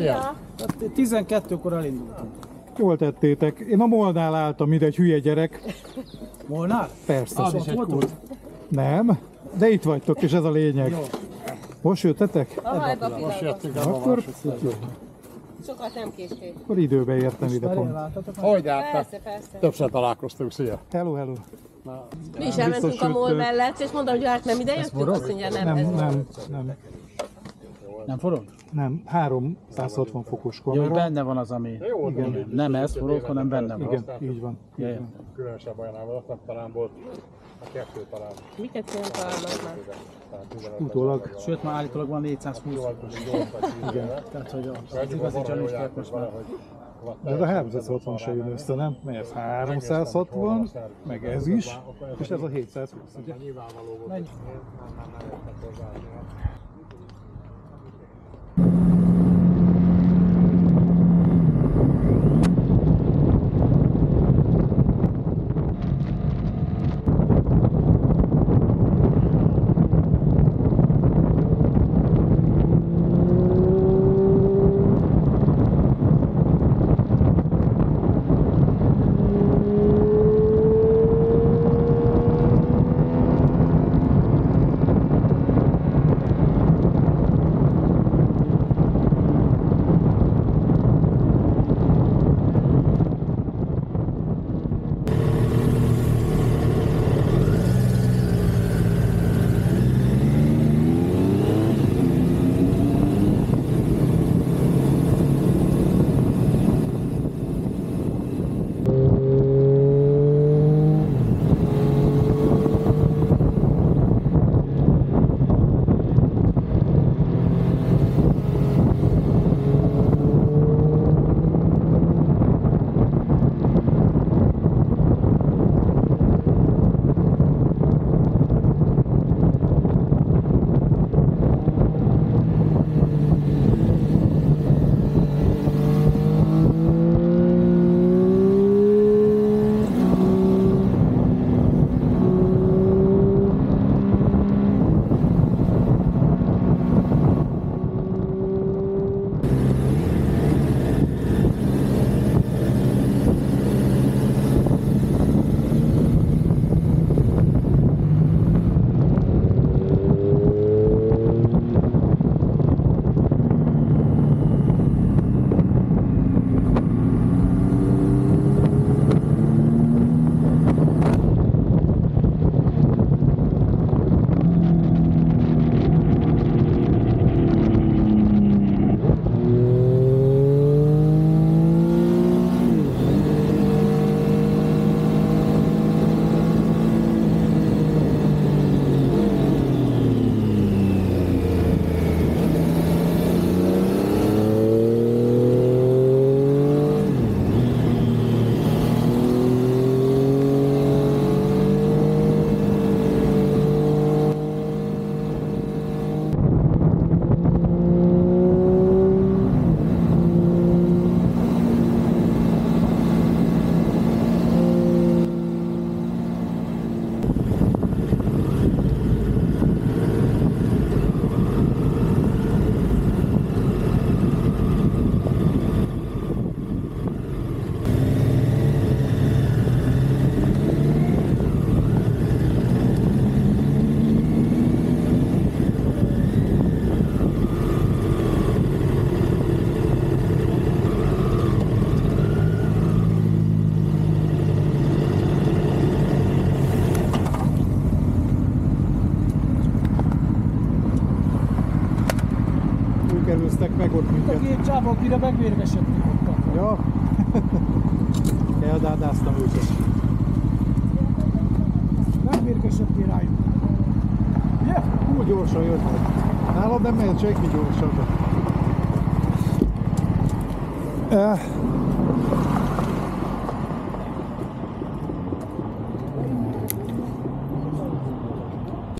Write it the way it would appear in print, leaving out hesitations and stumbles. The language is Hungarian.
Szia! 12-kor elindultunk. Jól tettétek. Én a Molnál álltam, ide egy hülye gyerek. Molnár? Persze. Az is egy kult. Nem, de itt vagytok, és ez a lényeg. Jó. Most jöttetek? Most jöttünk a Akkor jó. Sokat nem késték. Akkor időbe értem ide pont. Hogy álltál? Persze. Többször találkoztunk, szia! Hello, hello. Mi is elmentünk Biztos, a MOL hogy, mellett, és mondom, hogy hát nem ide jöttünk, azt mondja, nem. Nem. Nem forog? Nem, 360 fokos Jó, kamera. benne van az, ami... Igen, Nem ez forog, hanem benne van. igen, így van. Így Jaj. van. Különösebb olyan volt, talán volt a kettő talán. Miket nem találnak már? Utólag. Sőt, már állítólag van 420. Igen. Tehát, hogy az igazi csalincsták most már... De ez a 360 se jön össze, nem? Mert ez 360, meg ez is, és ez a 720, ugye? Nyilvánvaló volt, hogy nem értek hozzá. Előztek meg ott A minket. két csápok ide megvérgesedtünk ott. Ja. Eldádáztam őket. Megvérgesedtél rájuk. Ugye? Úgy gyorsan jönnek. Nálad nem mehet senki gyorsabban.